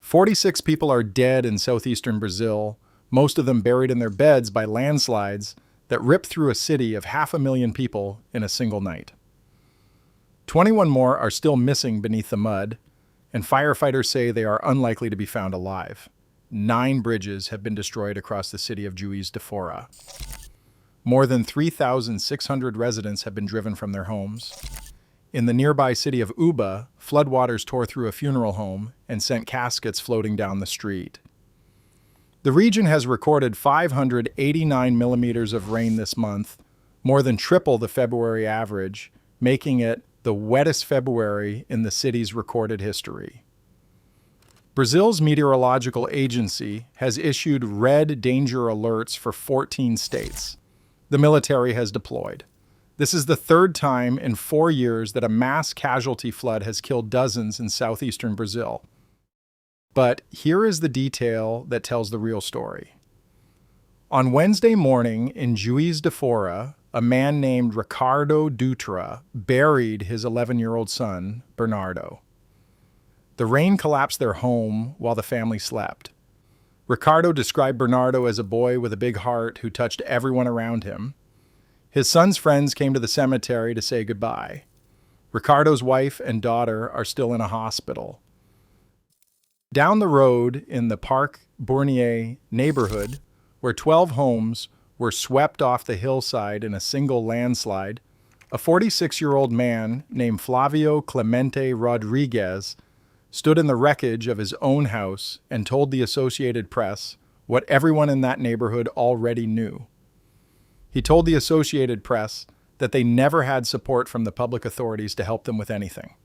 46 people are dead in southeastern Brazil, most of them buried in their beds by landslides that ripped through a city of 500,000 people in a single night. 21 more are still missing beneath the mud, and firefighters say they are unlikely to be found alive. 9 bridges have been destroyed across the city of Juiz de Fora. More than 3,600 residents have been driven from their homes. In the nearby city of Uba, floodwaters tore through a funeral home and sent caskets floating down the street. The region has recorded 589 millimeters of rain this month, more than triple the February average, making it the wettest February in the city's recorded history. Brazil's meteorological agency has issued red danger alerts for 14 states. The military has deployed. This is the third time in 4 years that a mass casualty flood has killed dozens in southeastern Brazil. But here is the detail that tells the real story. On Wednesday morning in Juiz de Fora, a man named Ricardo Dutra buried his 11-year-old son, Bernardo. The rain collapsed their home while the family slept. Ricardo described Bernardo as a boy with a big heart who touched everyone around him. His son's friends came to the cemetery to say goodbye. Ricardo's wife and daughter are still in a hospital. Down the road in the Parque Bournier neighborhood, where 12 homes were swept off the hillside in a single landslide, a 46-year-old man named Flavio Clemente Rodriguez stood in the wreckage of his own house and told the Associated Press what everyone in that neighborhood already knew. He told the Associated Press that they never had support from the public authorities to help them with anything.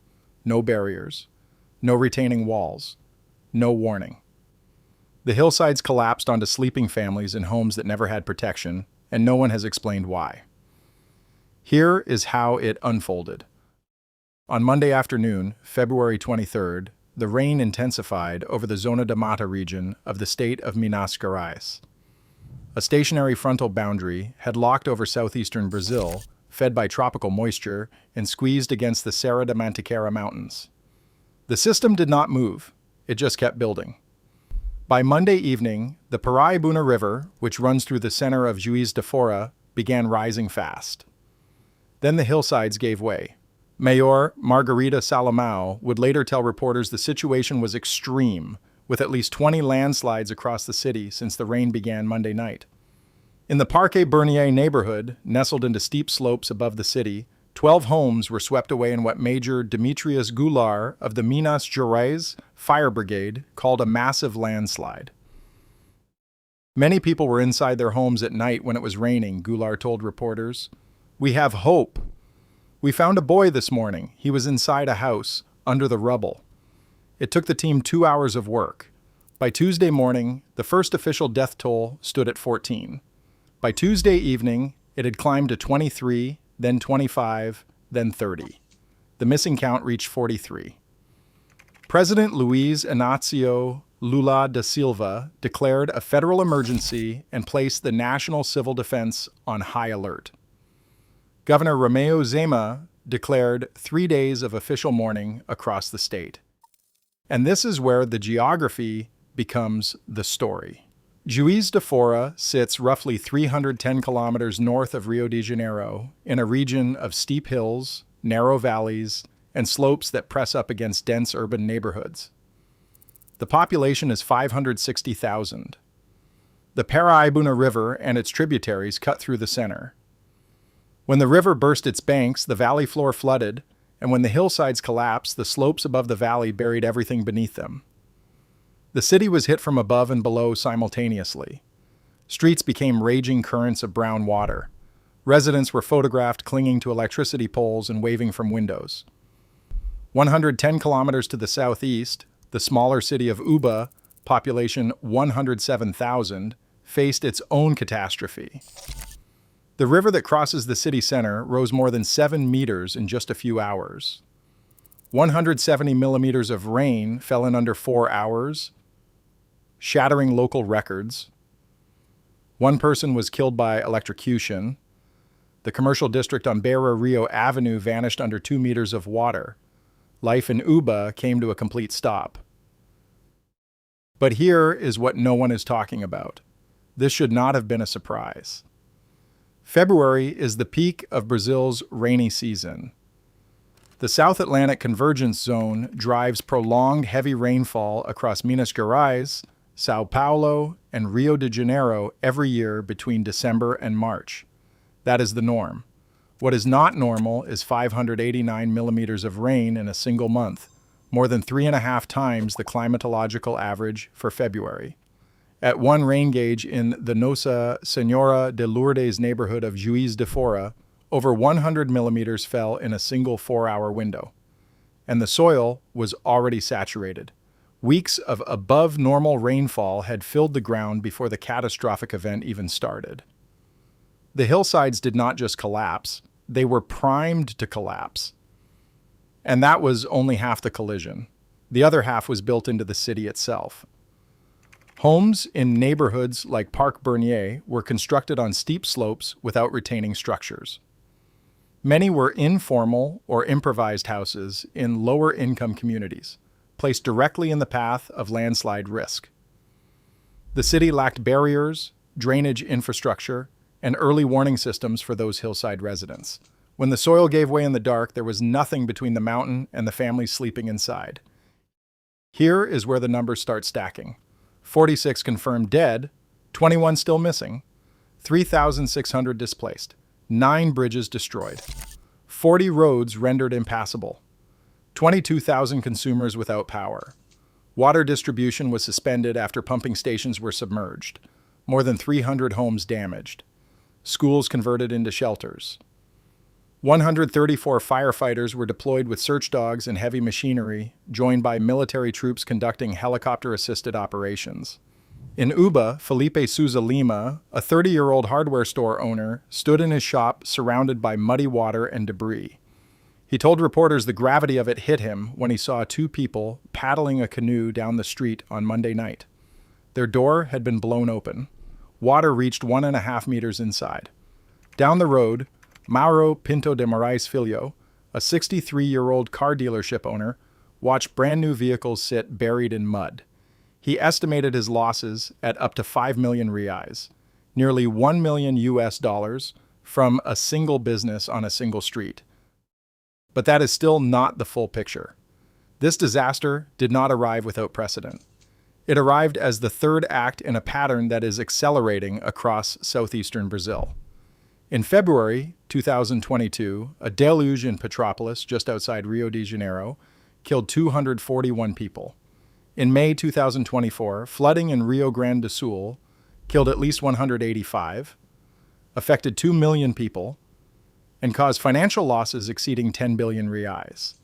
No barriers, no retaining walls, no warning. The hillsides collapsed onto sleeping families in homes that never had protection, and no one has explained why. Here is how it unfolded. On Monday afternoon, February 23rd, the rain intensified over the Zona da Mata region of the state of Minas Gerais. A stationary frontal boundary had locked over southeastern Brazil, fed by tropical moisture, and squeezed against the Serra da Mantiqueira mountains. The system did not move, it just kept building. By Monday evening, the Paraibuna River, which runs through the center of Juiz de Fora, began rising fast. Then the hillsides gave way. Mayor Margarita Salomão would later tell reporters the situation was extreme, with at least 20 landslides across the city since the rain began Monday night. In the Parque Bournier neighborhood, nestled into steep slopes above the city, 12 homes were swept away in what Major Demetrius Goulart of the Minas Gerais Fire Brigade called a massive landslide. Many people were inside their homes at night when it was raining, Goulart told reporters. "We have hope. We found a boy this morning. He was inside a house, under the rubble. It took the team 2 hours of work. By Tuesday morning, the first official death toll stood at 14. By Tuesday evening, it had climbed to 23, then 25, then 30. The missing count reached 43. President Luiz Inácio Lula da Silva declared a federal emergency and placed the National Civil Defense on high alert. Governor Romeu Zema declared 3 days of official mourning across the state. And this is where the geography becomes the story. Juiz de Fora sits roughly 310 kilometers north of Rio de Janeiro in a region of steep hills, narrow valleys, and slopes that press up against dense urban neighborhoods. The population is 560,000. The Paraibuna River and its tributaries cut through the center. When the river burst its banks, the valley floor flooded, and when the hillsides collapsed, the slopes above the valley buried everything beneath them. The city was hit from above and below simultaneously. Streets became raging currents of brown water. Residents were photographed clinging to electricity poles and waving from windows. 110 kilometers to the southeast, the smaller city of Uba, population 107,000, faced its own catastrophe. The river that crosses the city center rose more than 7 meters in just a few hours. 170 millimeters of rain fell in under 4 hours, shattering local records. 1 person was killed by electrocution. The commercial district on Beira Rio Avenue vanished under 2 meters of water. Life in Uba came to a complete stop. But here is what no one is talking about. This should not have been a surprise. February is the peak of Brazil's rainy season. The South Atlantic Convergence Zone drives prolonged heavy rainfall across Minas Gerais, São Paulo, and Rio de Janeiro every year between December and March. That is the norm. What is not normal is 589 millimeters of rain in a single month, more than 3.5 times the climatological average for February. At one rain gauge in the Nossa Senhora de Lourdes neighborhood of Juiz de Fora, over 100 millimeters fell in a single 4-hour window. And the soil was already saturated. Weeks of above normal rainfall had filled the ground before the catastrophic event even started. The hillsides did not just collapse, they were primed to collapse. And that was only half the collision. The other half was built into the city itself. Homes in neighborhoods like Parc Bernier were constructed on steep slopes without retaining structures. Many were informal or improvised houses in lower-income communities, placed directly in the path of landslide risk. The city lacked barriers, drainage infrastructure, and early warning systems for those hillside residents. When the soil gave way in the dark, there was nothing between the mountain and the families sleeping inside. Here is where the numbers start stacking. 46 confirmed dead, 21 still missing, 3,600 displaced, 9 bridges destroyed, 40 roads rendered impassable, 22,000 consumers without power. Water distribution was suspended after pumping stations were submerged, more than 300 homes damaged, schools converted into shelters. 134 firefighters were deployed with search dogs and heavy machinery, joined by military troops conducting helicopter-assisted operations. In Uba, Felipe Souza Lima, a 30-year-old hardware store owner, stood in his shop surrounded by muddy water and debris. He told reporters the gravity of it hit him when he saw 2 people paddling a canoe down the street on Monday night. Their door had been blown open. Water reached 1.5 meters inside. Down the road, Mauro Pinto de Moraes Filho, a 63-year-old car dealership owner, watched brand-new vehicles sit buried in mud. He estimated his losses at up to 5 million reais, nearly $1 million US, from a single business on a single street. But that is still not the full picture. This disaster did not arrive without precedent. It arrived as the third act in a pattern that is accelerating across southeastern Brazil. In February 2022, a deluge in Petrópolis, just outside Rio de Janeiro, killed 241 people. In May 2024, flooding in Rio Grande do Sul killed at least 185, affected 2 million people, and caused financial losses exceeding 10 billion reais.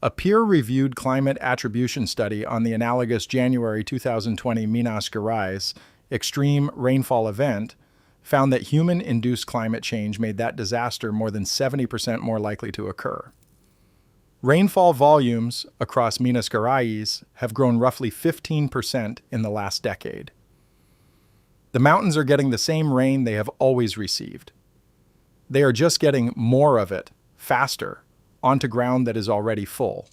A peer-reviewed climate attribution study on the analogous January 2020 Minas Gerais extreme rainfall event found that human-induced climate change made that disaster more than 70% more likely to occur. Rainfall volumes across Minas Gerais have grown roughly 15% in the last decade. The mountains are getting the same rain they have always received. They are just getting more of it, faster, onto ground that is already full.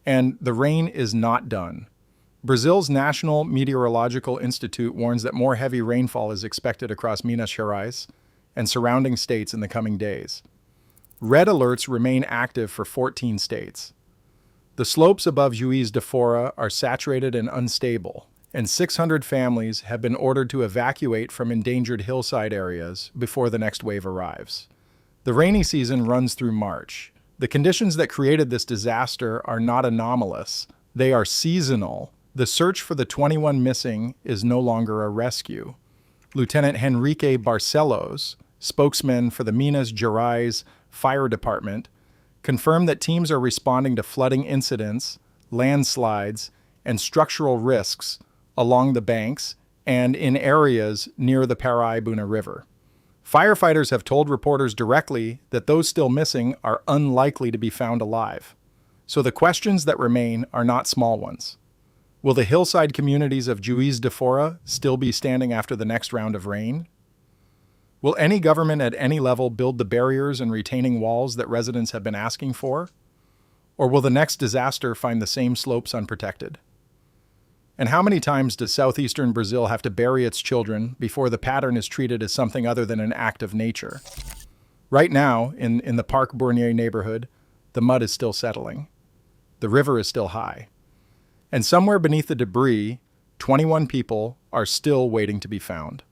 And the rain is not done. Brazil's National Meteorological Institute warns that more heavy rainfall is expected across Minas Gerais and surrounding states in the coming days. Red alerts remain active for 14 states. The slopes above Juiz de Fora are saturated and unstable, and 600 families have been ordered to evacuate from endangered hillside areas before the next wave arrives. The rainy season runs through March. The conditions that created this disaster are not anomalous. They are seasonal. The search for the 21 missing is no longer a rescue. Lieutenant Henrique Barcelos, spokesman for the Minas Gerais Fire Department, confirmed that teams are responding to flooding incidents, landslides, and structural risks along the banks and in areas near the Paraibuna River. Firefighters have told reporters directly that those still missing are unlikely to be found alive. So the questions that remain are not small ones. Will the hillside communities of Juiz de Fora still be standing after the next round of rain? Will any government at any level build the barriers and retaining walls that residents have been asking for? Or will the next disaster find the same slopes unprotected? And how many times does southeastern Brazil have to bury its children before the pattern is treated as something other than an act of nature? Right now, in the Parque Bournier neighborhood, the mud is still settling. The river is still high. And somewhere beneath the debris, 21 people are still waiting to be found.